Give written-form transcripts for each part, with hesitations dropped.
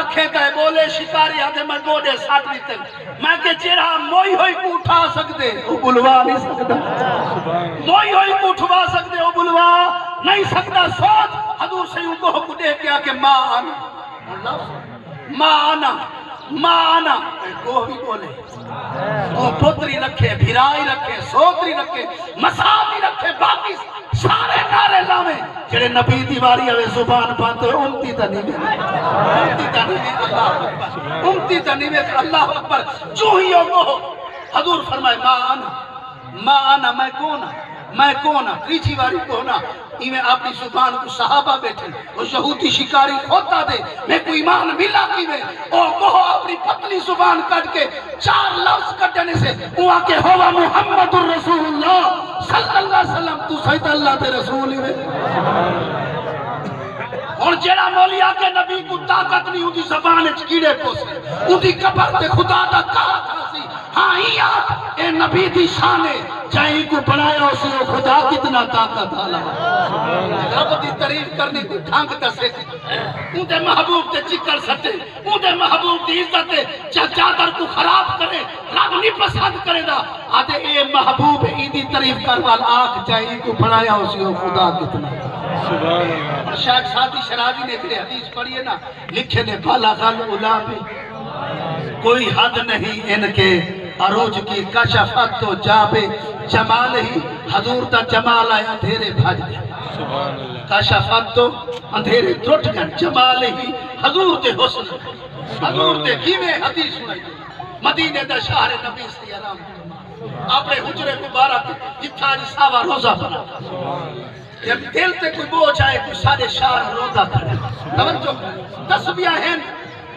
آنکھیں کہے بولے شکاری آدھے میں گوڑے ساٹھ دیتے میں کہ چیرہ موئی ہوئی کو اٹھا سکتے وہ بلوا نہیں سکتا موئی ہوئی کو اٹھوا سکتے وہ بلوا نہیں سکتا سوچ حضور سے ان کو حکم دے کیا کہ ماں آنا کو بھی بولے وہ پتری رکھے بھیرائی رکھے سوتری رکھے مساوی رکھے باقی سارے نعرے لاویں جڑے نبی دیواری ہوئے زبان پانتے ہوئے امتی تنیوے اللہ اکبر جو ہی ہو حضور فرمائے ماں آنا میں کون تریچی واری کونا میں اپنی زبان کو صحابہ بیٹھے وہ یہودی شکاری ہوتا دے میں کوئی ایمان ملا کی میں اور کہو اپنی پتلی زبان کٹ کے 4 لفظ کٹنے سے وہاں کے ہوا محمد الرسول اللہ صلی اللہ علیہ وسلم تو سید اللہ تے رسول میں اور جیڑا مولی آکے نبی کو طاقت نہیں ہوتی زبان کیڑے پوسے ہوتی قبر تے خدا دا کہا تھا سی ہاں ہی آپ اے نبی دی شانے چاہی کو بنایا اسے وہ خدا کتنا طاقت آلہ رب دی تعریف کرنے کو ڈھانگ تا سکھ ان دے محبوب تے چکر سٹے ان دے محبوب دی عزت چادر کو خراب کرے رب نہیں پسند کرے دا آدھے اے محبوب ایدی تعریف کروال آنکھ چاہی کو بنایا اسے وہ خدا کتنا شاید ساتھی شرابی نے پھر حدیث پڑھئے نا لکھے نے بالا غل اولا پہ کوئی حد نہیں ان کے عروج کی کشفت تو جابے جمال ہی حضور تا جمال آئے اندھیرے بھاج گئے کشفت تو اندھیرے ترٹ گئے جمال ہی حضور تے حسن حضور تے کیویں حدیث سنائی مدینے دا شہر نبی سے آرام اپنے حجرے مبارک جتھا جی ساوا روزہ بنا جب دل تے کوئی بوجھ آئے کوئی سارے شہر روزہ بنا توجہ تسبیح ہیں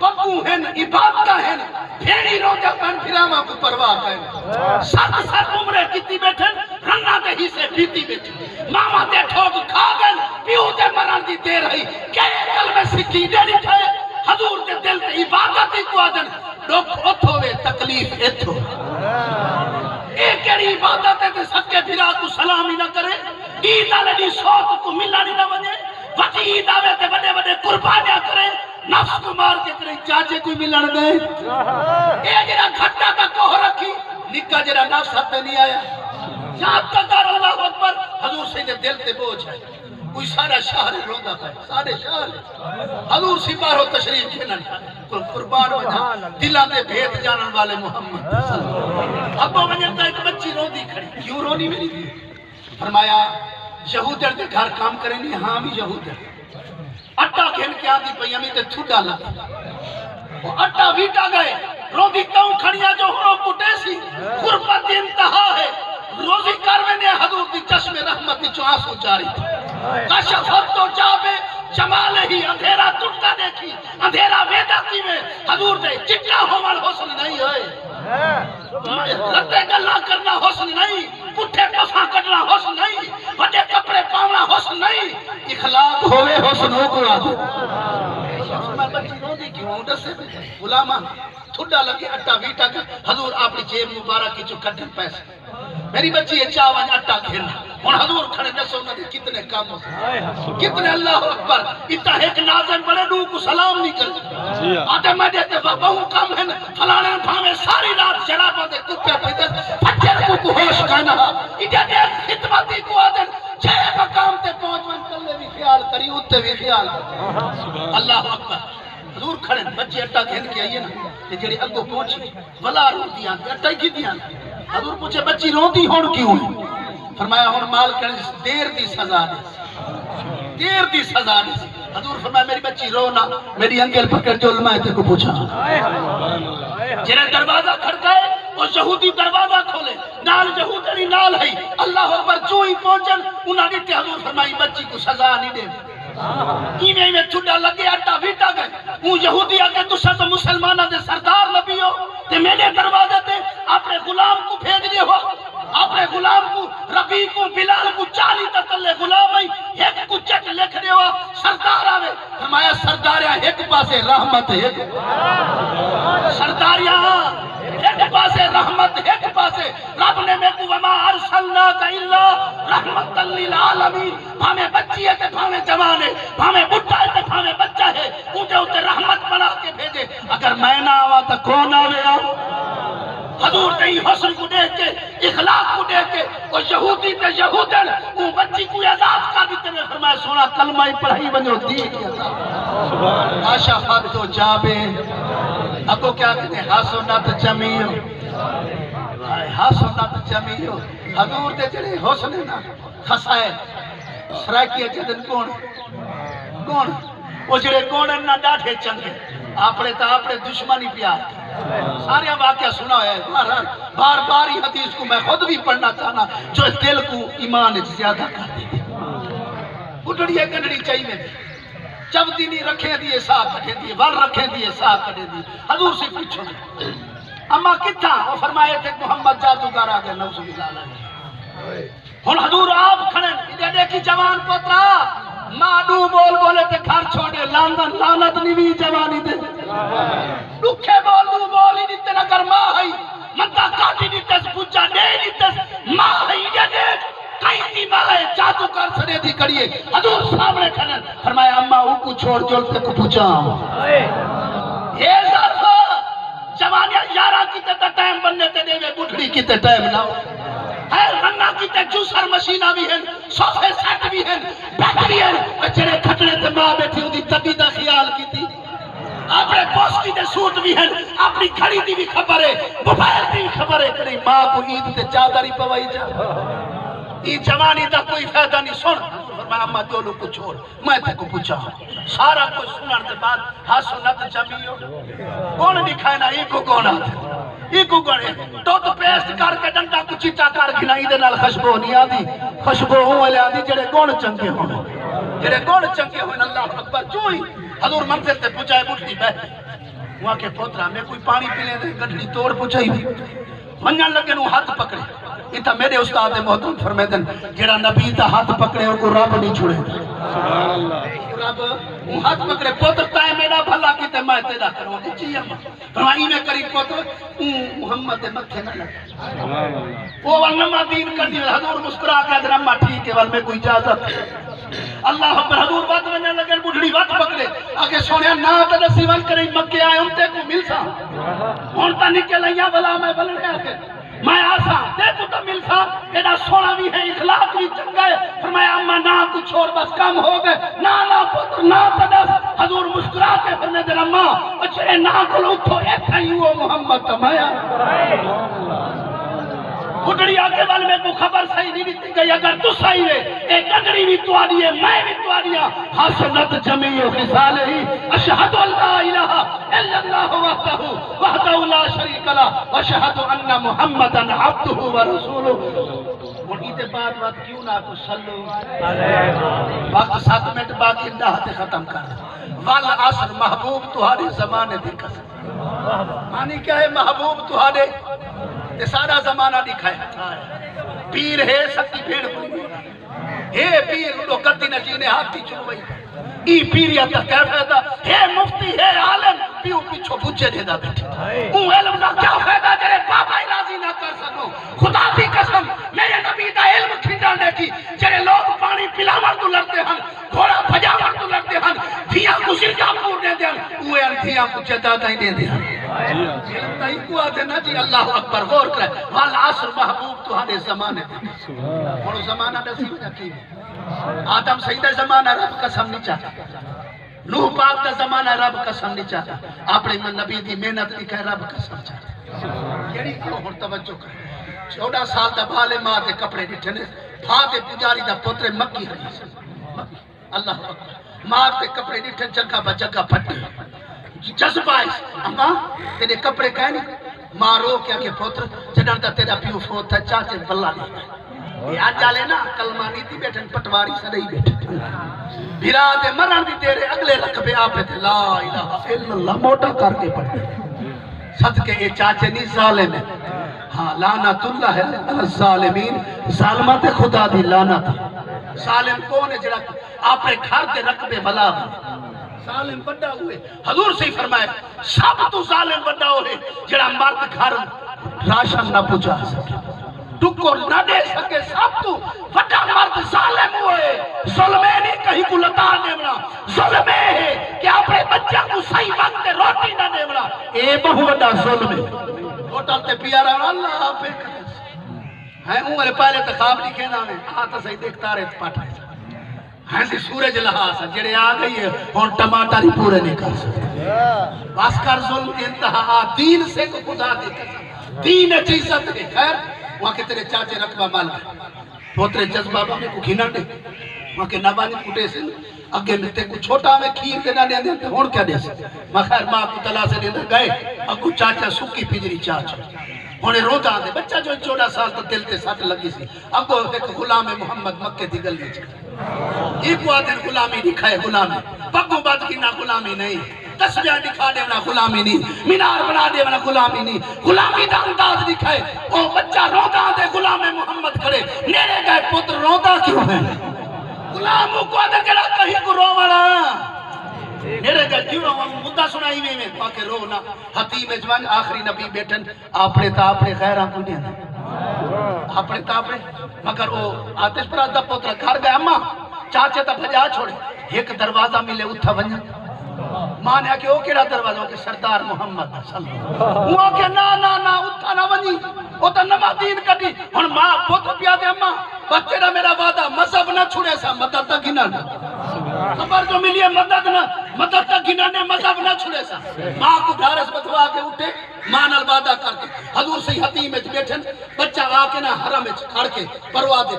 پپو ہیں عبادتہ ہیں پھیڑی روزہ پن پھراما کو پرواہ کہیں سات عمرے کتی بیٹھیں رنہ دے ہی سے پیتی بیٹھیں ماما دے ٹھوک کھا گئے پیو دے مران دی دے رہی کہے دل میں سکی دے نہیں تھے حضور دے دل تے عبادت ہی کو آدن لوگ اتھو وے تکلیف اتھو ایک کڑی عبادت ہے تے سکے پھرا کو سلامی نہ کرے عید آلے دی سوت کو ملانی نہ بنے بچی عید آوے تے بڑے بڑے قربانیاں کرے نفس کو مار کے کرے چاچے کوئی ملن دے اے جرا گھٹا کا کوہ رکھی نکا جرا نفس ہاتھ نہیں آیا یاد کرتا اللہ اکبر حضور سے دل تے بوجھ ہے کوئی سارا شہر روندہ پائے سارے شہر حضور سپارو تشریف کھینن قربان وجہ دلہ دے بھیت جانن والے محمد ابو وجنتا ایک بچی روندی کھڑی کیوں رونی میری دی فرمایا یہودر دے گھر کام کریں نہیں ہاں بھی یہودر اٹھا کھین کے آدھی پئی ہمیں تے تھوڑا لگا وہ اٹھا ویٹا گئے روندی تاؤں کھڑیا جو ہنو کٹے سی قربت انتہا ہے روزی کروے نے حضور دی چشم رحمتی چواسو جاری تھی کشفت تو جابے جمال ہی اندھیرا ٹوٹتا دیکھی اندھیرا ویدہ کی میں حضور دے چٹا ہومال حسن نہیں ہے رتے گلہ کرنا حسن نہیں پٹھے پفا کرنا حسن نہیں بڑے کپڑے پاونا حسن نہیں اخلاق ہوئے حسن ہو کو آدھے میں بچی روندی کیوں دسے غلامان تھوڑا لگے اٹھا ویٹا کا حضور اپنی جیب مبارک کی جو کٹن پیسے میری بچی یہ چاوان اٹھا کھیلنا اور حضور کھڑے نسو نہ دے کتنے کام ہو کتنے اللہ اکبر اتنا ایک نازم بڑے دو کو سلام نہیں کر آتے میں دیتے بہو کام ہے فلانے بھامے ساری رات شرابہ دے کپے پیدے پچھر کو ہوش کہنا اتنے دے خدمتی کو آدھے چھے مقام تے پہنچ من کلے بھی خیال کری اتے بھی خیال کری اللہ اکبر حضور کھڑے بچے اٹھا کھیل کے آئیے نا کہ جڑی اگو پہنچی ولا رو دیاں اٹھا کی دیاں حضور پوچھے بچی روندی ہون کیوں ہے فرمایا ہون مال کرنے دیر دی سزا دے دیر دی سزا دے حضور فرمایا میری بچی رونا میری انگل پکڑ جو علماء تے کو پوچھا جنہیں دروازہ کھڑکائے اور یہودی دروازہ کھولے نال یہودی نال ہے اللہ اکبر جو ہی پہنچن انہاں نے حضور فرمائی بچی کو سزا نہیں دے ایمیں میں چھوٹا لگے اٹھا ویٹا گئے وہ یہودی آگے تو سب مسلمانہ دے سردار نبی ہو تے میرے دروازے تے اپنے غلام کو بھیج دیے ہو اپنے غلام کو ربی کو بلال کو 40 تکلے غلام ہے ایک کو چٹ لکھ دے ہو سردار آوے فرمایا سرداریاں ایک پاسے رحمت ہے سرداریاں ایک پاسے رحمت ایک پاسے رب نے میں کو وما ارسلناک الا رحمت للعالمین بھامے بچی ہے تے بھامے جوان ہے بھامے بڈھا ہے تے بھامے بچہ ہے اونتے رحمت بنا کے بھیجے اگر میں نہ آوا تو کون آوے آ حضور تئی حسن کو دیکھ کے اخلاق کو دیکھ کے وہ یہودی تے یہودن وہ بچی کو آزاد کر دیتے نے فرمایا سونا کلمہ ہی پڑھائی بنو دین کی آزاد آشا خاد تو جابے ابو کیا کہتے ہیں ہاسو نت جمیو ہاسو نت جمیو حضور دے جڑے حسن نا خسائے سرائکی جدن کون وہ جڑے کون نہ ڈاٹھے چنگے اپنے تا اپنے دشمنی پیار سارے واقعہ سنا ہے بار بار ہی حدیث کو میں خود بھی پڑھنا چاہنا جو دل کو ایمان زیادہ کر دیتے اٹھڑی ہے گنڑی چاہیے جب دینی رکھیں دیئے ساہ کٹے دیئے ور رکھیں دیئے ساہ کٹے دیئے حضور سے پوچھو اما کتھا وہ فرمائے تھے محمد جادوگر آگے نوز باللہ علیہ ہن حضور آپ کھڑے ادھے دیکھی جوان پوترا مادو بول بولے تے گھر چھوڑے لانت نیوی جوانی دے دکھے بول ہی دیتے نگر ماں ہی منتا کاٹی دیتے پوچھا دے دیتے ماں ہی دے دیتے کئی دی ماں ہے جادو کر سنے دی کریے حضور سامنے کھڑے فرمایا اممہ او کو چھوڑ جلتے کو پوچھا یہ ظرف جوانیاں یارہ کیتے تا ٹائم بننے تے دے بڑھڑی کیتے ٹائم نہ ہو ہے رنگا کیتے جوسر مشینہ بھی ہیں صوفے سیٹ بھی ہیں بیٹھ بھی ہیں بچڑے کھٹنے تے ماں بیٹھی ہوں دی تبیدہ خیال کی تھی اپنے پوسٹ کی دے سوٹ بھی ہیں اپنی کھڑی دی بھی خبر ہے موبائل دی بھی خبر ہے کہ ماں کو عید تے چادری پوائی جا یہ جوانی دا کوئی فائدہ نہیں سن فرمایا اماں دولو کو چھوڑ میں تے کو پوچھا سارا کوئی سنن دے بعد ہاسو نت جمیو کون دکھائے نا ایک کو کون آتے ایک کو گڑے ٹوٹ پیسٹ کر کے ڈنڈا کو چیٹا کر گھنائی دے نال خشبو نہیں آدھی خشبو ہوں والے آدھی جڑے کون چنگے ہوئے اللہ اکبر چوئی حضور منزل تے پوچھائے بٹھتی بیٹھ وہاں کے پوترا میں کوئی پانی پینے دے گھڑی توڑ پوچھائی منجن لگے نو ہاتھ پکڑے یہ میرے استاد محترم فرمیدن جڑا نبی تا ہاتھ پکڑے اور کو رب نہیں چھوڑے رب ہاتھ پکڑے پوتر تائے میرا بھلا کیتے میں تیرا کروں گی چیئے فرمائی میں قریب پوتر محمد مکھے نہ لگے وہ والنما دین کر دی حضور مسکرا کے در اممہ ٹھیک ہے وال میں کوئی اجازت اللہ پر حضور بات میں لگے بڑھڑی بات پکڑے آگے سونے نا تا نصیبان کریں مکے آئے ہم تے کو مل سا ہونتا نکل آئیا بلا میں بلنے آگے میں آسا دیکھو تو مل سا ایڈا سونا بھی ہے اخلاق بھی چنگا ہے فرمایا اممہ نا کچھ اور بس کم ہو گئے نا پتر نا تدس حضور مسکرا کے فرنے در اممہ اچھے نا کلو تو ایک ہی وہ محمد تمایا گھڑی آگے والے میں کو خبر صحیح نہیں دیتی گئی اگر تو صحیح ہے ایک گھڑی بھی تو آنی ہے میں بھی تو آنی ہے حسنت جمیع خصال ہی اشہد اللہ الہ الا اللہ وحدہ لا شریک لہ واشہد ان محمدًا عبدہ ورسولہ اور بعد وقت کیوں نہ کو صلو وقت 7 منٹ باقی نہتے ختم کر والعصر محبوب تہارے زمانے دی قسم معنی کیا ہے محبوب تہارے یہ سارا زمانہ دکھائے پیر ہے سکی بھیڑ کوئی ہے پیر لوگ گدی نچینے ہاتھی چلوئی ای پیر یا تک کیا فائدہ ہے مفتی ہے عالم پیو پیچھو پوچھے دے دا بیٹھے اون علم دا کیا فائدہ جرے بابا ہی راضی نہ کر سکو خدا کی قسم میرے نبی دا علم کھنڈانے کی جرے لوگ پانی پلاور تو لڑتے ہیں گھوڑا بجاور تو لڑتے ہیں دھیاں کو سرکا پور دے دیں اوے ان دھیاں کو جدادہ ہی دے دیں علم دا ہی کو آتے نا جی اللہ اکبر غور کرے والعصر محبوب تو ہانے زمانے دے اور زمانہ نصیب جاتی آدم سیدہ زمانہ رب قسم نہیں چاہتا نوح پاک دا زمانہ رب قسم نہیں چاہتا اپنے من نبی دی محنت لکھے رب قسم چاہتا یعنی کیوں ہر توجہ کر 14 سال دا بالے ماں دے کپڑے ڈٹھنے بھا دے پجاری دا پوترے مکی حدیث اللہ ماں دے کپڑے ڈٹھن جگہ با جگہ پھٹے جذبہ ہے اما تیرے کپڑے کہنی ماں رو کیا کہ پوتر جنر دا تیرا پیو فوت تھا چاچے بلہ نہیں یاد جالے نا کلمہ نیتی بیٹھن پٹواری سے نہیں بیٹھن بھیرا دے مرن دی تیرے اگلے رقبے آپے تھے لا الہ الا اللہ موٹا کر کے پڑھتے صدقے اے چاچے نہیں ظالم ہے ہاں لعنت اللہ ہے الظالمین ظالمت خدا دی لعنت ظالم کون ہے جڑا آپ گھر دے رقبے بلا ظالم بڑا ہوئے حضور سے فرمایا سب تو ظالم بڑا ہوئے جڑا مرد گھر راشن نہ پہنچا سکے ٹکو نہ دے سکے سب تو بڑا مرد ظالم ہوئے ظلمے نہیں کہیں کو لتا دیونا ظلمے ہے کہ اپنے بچہ کو صحیح وقت روٹی نہ دیونا اے بہو بڑا ظلمے ہوٹل تے پیارا اللہ پہ ہے عمر پہلے تخاب نہیں کہنا میں آتا صحیح دیکھتا رہے پاٹھا ہے سی سورج لحاظ جڑے آ گئی ہے اور ٹماٹر ہی پورے نہیں کر سکتے بس کر ظلم کی انتہا دین سے کو خدا دی قسم دین چیزت ہے خیر وہاں کے تیرے چاچے رقبہ مال گئے پوترے جذبہ میں کو کھینا دے وہاں کے نبانی کٹے سے اگے ملتے کو چھوٹا میں کھیر کے نہ دے دے ہون کیا دے سے میں خیر ماں کو تلا سے دے گئے اگو چاچا سکی پجری چاچا ہونے روتا دے بچہ جو 14 سال تو دل تے ساتھ لگی سی اگو ایک غلام محمد مکہ دی گل وچ ایک وادن غلامی دکھائے غلامی پگو بات کی نہ غلامی نہیں تصویہ دکھا دے نا غلامی نہیں مینار بنا دے نا غلامی نہیں غلامی دا انداز دکھائے او بچہ روتا دے غلام محمد کھڑے نیرے گئے پتر روتا کیوں ہے غلاموں کو ادھر کرا کہیں کو رو منا نیرے گئے کیوں رو مدہ سنائی میں باقی رو نا حتیم اجوان آخری نبی بیٹھن آپنے تا اپنے غیران کو نہیں اپنے تا اپنے مگر وہ آتش پر آدھا پتر گھر گئے اممہ چاچے تا بھجا چھوڑے ایک دروازہ ملے اتھا بنیا ماں نے آکے او کیڑا دروازہ ہو کہ سردار محمد صلی اللہ علیہ وسلم وہ آکے نا اتھا نہ بنی وہ تا نما دین کٹی ہن ماں پتر پیا دے اممہ بچے دا میرا وعدہ مذہب نہ چھوڑے سا مدد تک گنا خبر جو ملی ہے مدد تک گنا نے مذہب نہ چھوڑے سا ماں کو ڈھارس بتوا کے اٹھے ماں نال وعدہ کر کے حضور سے حتیم وچ بیٹھن بچہ آ کے نہ حرم وچ کھڑ کے پروا دے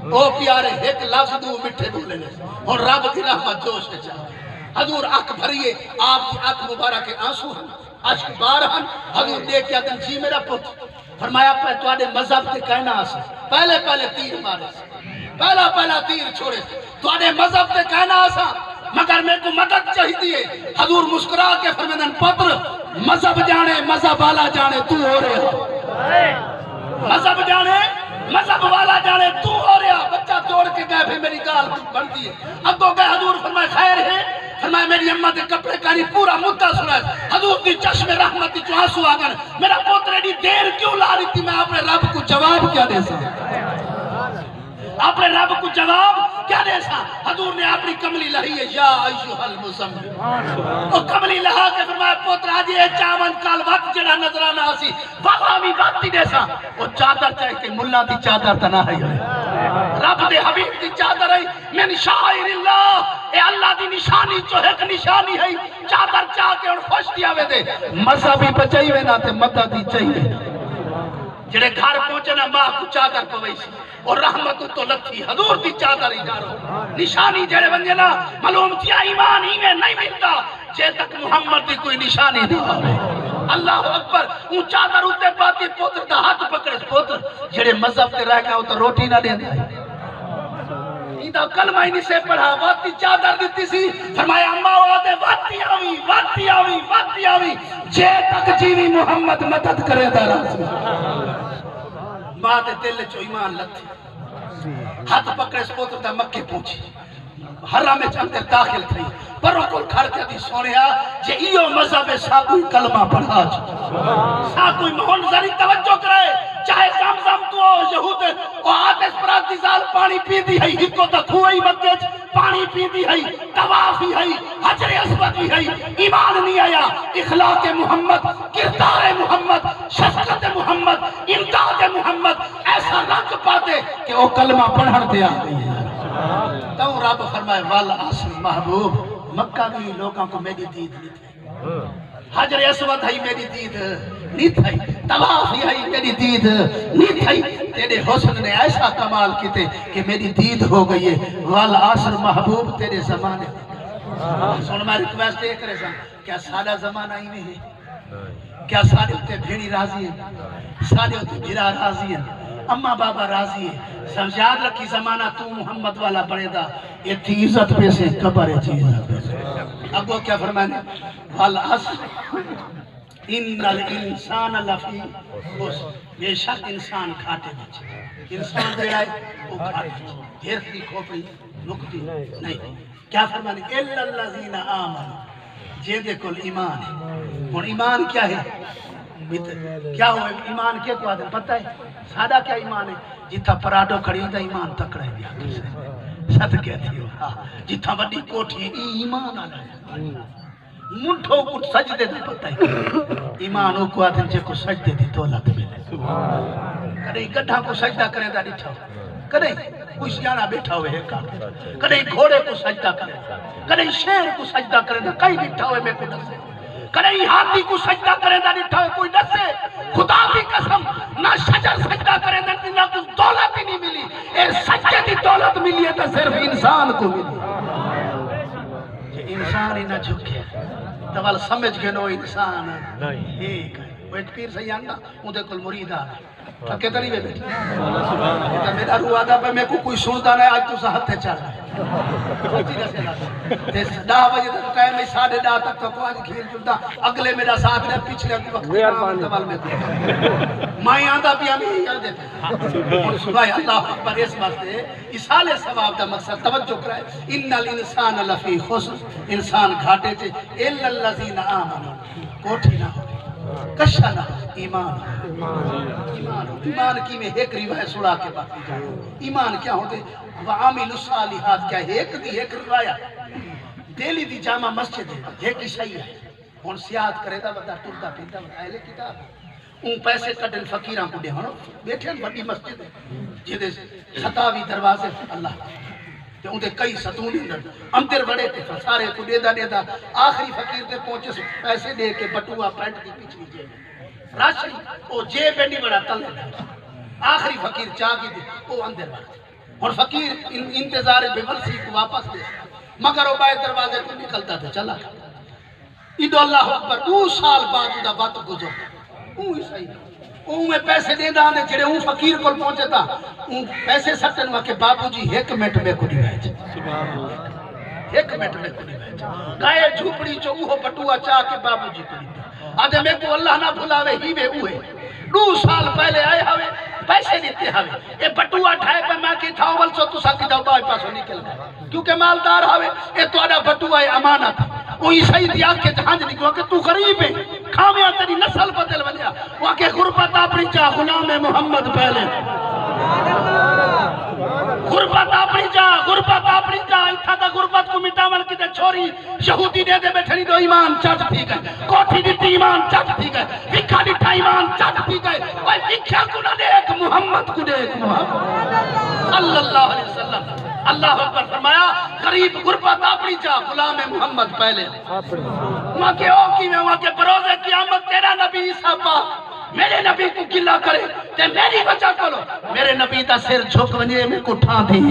او پیارے ایک لفظ دو مٹھے بولے نے اور رب کی رحمت جوش کے چاہے حضور آنکھ بھریے آپ کی آنکھ مبارک آنسو ہیں عشق بار ہیں حضور دیکھ کیا دن جی میرا پتر فرمایا پہ تو آنے مذہب کے کہنا آسا پہلے تیر مارے سے پہلا تیر چھوڑے سے تو آنے مذہب کے کہنا آسا مگر میں کو مدد چاہی دیئے حضور مسکرا کے فرمیدن پتر مذہب جانے مذہب والا جانے تو ہو رہے مذہب جانے مذہب والا جانے تو ہو رہا بچہ توڑ کے گئے پھر میری گال بنتی ہے اب تو گئے حضور فرمائے خیر ہے فرمائے میری اممہ دے کپڑے کاری پورا مدہ سنائے حضور دی چشم رحمت دی چواسو آگن میرا پوترے دی دیر کیوں لا رہی تھی میں اپنے رب کو جواب کیا دے سا اپنے رب کو جواب کیا دے سا حضور نے اپنی کملی لہی ہے یا ایشوہ المزمل وہ کملی لہا کے فرمایا پوتر آجی اے چاون کال وقت جڑا نظرانہ آسی وقامی وقت ہی دے سا وہ چادر چاہے کہ ملہ دی چادر تنہ ہے رب دے حبیب دی چادر ہے من شاعر اللہ اے اللہ دی نشانی جو ایک نشانی ہے چادر چاہ کے اور خوش دیا ہوئے دے مذہبی بچائی ہوئے نا تے مدد ہی چاہیے جڑے گھر پہنچے نا ماں کو چادر پوئی سی اور رحمت تو لتھی حضور دی چادر ہی جارو نشانی جڑے بنجے نا معلوم تھیا ایمان ہی میں نہیں ملتا جے تک محمد دی کوئی نشانی دی اللہ اکبر اون چادر ہوتے پاتی پوتر دا ہاتھ پکڑے پوتر جڑے مذہب تے رہ گیا ہو تو روٹی نہ دیں ایدہ کلمہ ہی نہیں سے پڑھا واتی چادر دیتی سی فرمایا اممہ وعدے واتی آوی جے تک جیوی محمد مدد کرے دارا سی ماں دے دل چو ایمان لتی ہاتھ پکڑے سپوتر دا مکے پہنچی حرام اندر داخل تھی پروں کو کھڑ کے دی سونیا جے ایو مذہب سا کوئی کلمہ پڑھا سا کوئی منظری توجہ کرے چاہے زمزم تو یہود او آتش پرات زال پانی پی دی ہے ہکو تک ہوئی مکے پانی پی دی ہے طواف ہی ہے حجر اسود بھی ہے ایمان نہیں آیا اخلاق محمد کردار محمد شفقت محمد امداد محمد ایسا رنگ پاتے کہ او کلمہ پڑھن دے آ گئی ہے تو رب فرمائے والعصر محبوب مکہ بھی لوگوں کو میری دید نہیں تھی حجر اسود ہے میری دید نہیں تھی طواف ہے میری دید نہیں تھی تیرے حسن نے ایسا کمال کیتے کہ میری دید ہو گئی ہے والعصر محبوب تیرے زمانے سن میں ریکویسٹ ایک کرے سا کیا سادہ زمانہ ہی میں ہے کیا سادے ہوتے بھیڑی راضی ہے سادے ہوتے بھیڑا راضی ہے اممہ بابا راضی ہے سمجھاد رکھی زمانہ تو محمد والا بڑے دا یہ تھی عزت پہ سے قبر ہے تھی عزت پہ سے اب وہ کیا فرمانے والعصر ان الانسان لفی بے شک انسان کھاتے بچے انسان دے آئے وہ کھاتے دیر کی کھوپڑی نکتی نہیں کیا فرمانے الا الذین آمنوا جے دے کل ایمان ہے اور ایمان کیا ہے کیا ہوا ایمان کیا کو آدھے پتہ ہے سادہ کیا ایمان ہے جتھا پراڈو کھڑی ہوتا ایمان تکڑا ہے بیا ساتھ کہتی ہو جتھا بڑی کوٹھی ہے ایمان آنا ہے منٹھوں کو سجدے دے پتہ ہے ایمان کو آدھے جے کو سجدے دی دولت ملے کدھے گڈھا کو سجدہ کرے دا ڈٹھا کدھے کوئی سیانا بیٹھا ہوئے ہے کا کدھے گھوڑے کو سجدہ کرے کدھے شیر کو سجدہ کرے دا کئی بیٹھا ہوئے میں کو نسے کدھے ہاتھی کو سجدہ کرے دا ڈٹھا ہوئے کوئی نسے خدا کی قسم نہ شجر سجدہ کرے دا نہ کچھ دولت ہی نہیں ملی اے سجدے دی دولت ملی ہے تو صرف انسان کو ملی یہ انسان ہی نہ جھکے دوال سمجھ گئے نو انسان ایک ہے وہ ایک پیر سیان نا اندھے کل مرید آنا تھکے تری بے بیٹھے میرا روح آدھا پہ میں کو کوئی سنتا نہیں آج تو سا ہتھے چل رہا ہے 10 بجے تک کہے میں 10:30 تک تو آج کھیل چلتا اگلے میرا ساتھ رہا پچھلے وقت دوال میں مائیں آدھا بھی ہمیں ہی یاد دیتے اور صبح اللہ اکبر اس واسطے اسال ثواب دا مقصد توجہ کرائے ان الانسان لفی خسر انسان گھاٹے سے الا الذین آمنوا کوٹھی نہ ہو کشا نہ ایمان ایمان کی میں ایک روایت سڑا کے باقی جائے ایمان کیا ہوتے وعامل الصالحات کیا ایک دی ایک روایت دہلی دی جامع مسجد ہے ایک عیسائی ہے ہن سیاحت کرے دا بتا ٹرتا پھرتا اہل کتاب اون پیسے کڈن فقیراں کو دے ہن بیٹھے بڑی مسجد ہے جے 27 دروازے اللہ تے اون دے کئی ستون اندر اندر بڑے تے سارے کو دیدا دیدا آخری فقیر تے پہنچے پیسے دے کے بٹوا پینٹ دی پچھلی جیب راشن او جیب نہیں بڑا تل آخری فقیر چاہ کی دے او اندر بڑا اور فقیر انتظار بے ورسی کو واپس دے مگر وہ بائے دروازے کو نکلتا تھا چلا ادو اللہ اکبر 2 سال بعد دا بات گزر اون صحیح اون میں پیسے دے دانے جڑے اون فقیر کو پہنچے تھا اون پیسے سٹن وا کہ بابو جی 1 منٹ میں کو نہیں بھیج سبحان اللہ 1 منٹ میں کو نہیں بھیج گائے جھوپڑی چو وہ بٹوا چاہ کے بابو جی کو نہیں آدھے میں کو اللہ نہ بھلاوے ہی میں ہوئے 2 سال پہلے آئے ہوئے پیسے دیتے ہوئے اے بٹوا ٹھائے پہ میں کی تھا اول سو تو ساکی جاؤ بائی پاسو نکل گئے کیونکہ مالدار ہوئے اے تو آدھا بٹوا امانت وہ عیسائی دی آنکھ کے جہانج نکلو کہ تو غریب ہے کھامیا تیری نسل بدل ولیا وہاں کے غربت اپنی چاہ غلام محمد پہلے غربت اپنی چاہ اتھا تا غربت کو مٹاول کی تے چھوڑی یہودی دے دے بیٹھنی دو ایمان چاچ تھی گئے کوٹھی دیتی ایمان چاچ تھی گئے وکھا دیتا ایمان چاچ تھی گئے وہی وکھا کو نہ دیکھ محمد کو دیکھ محمد صلی اللہ علیہ وسلم اللہ اکبر فرمایا غریب غربت اپنی چاہ غلام محمد پہلے وہاں کے اوکی میں وہاں کے بروز قیامت تیرا نبی عیسیٰ پاک میرے نبی کو گلہ کرے تے میری وجہ کرو میرے نبی دا سر جھک ونجے میں کٹھا دی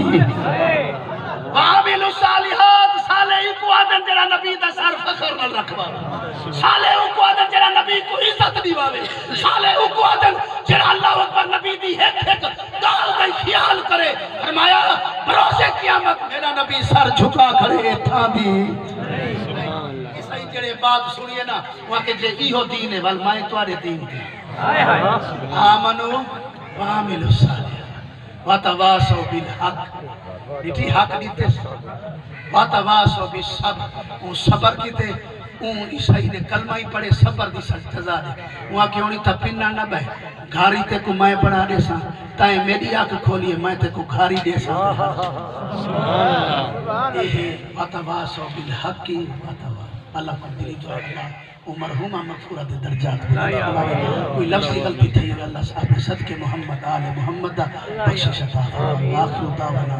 وعامل الصالحات صالح کو آدن جڑا نبی دا سر فخر نہ رکھوا صالح کو آدن جڑا نبی کو عزت دیواوے صالح کو آدن جڑا اللہ اکبر نبی دی ایک گال کا خیال کرے فرمایا بروز قیامت میرا نبی سر جھکا کرے تھا دی عیسائی جڑے بات سنیے نا وہاں کے جے ایہو دین ہے والمائے توارے دین دی آمنو وعامل الصالحات وتواصوا بالحق دیتی حق دیتے وتواصوا بالصبر وہ صبر کیتے اون عیسائی نے کلمہ ہی پڑھے صبر دی سزا دے وہاں کی ہونی تھا پننا نہ بہ گھاری تے کو میں بنا دے سا تائیں میری آنکھ کھولیے میں تے کو گھاری دے سا وتواصوا بالحق اللہ کو دلی تو اللہ مرحومہ مغفورت درجات کوئی لفظی غلطی تھی اللہ صاحب نے صدقے محمد آل محمد بخشش عطا فرمائے آخر دعوانا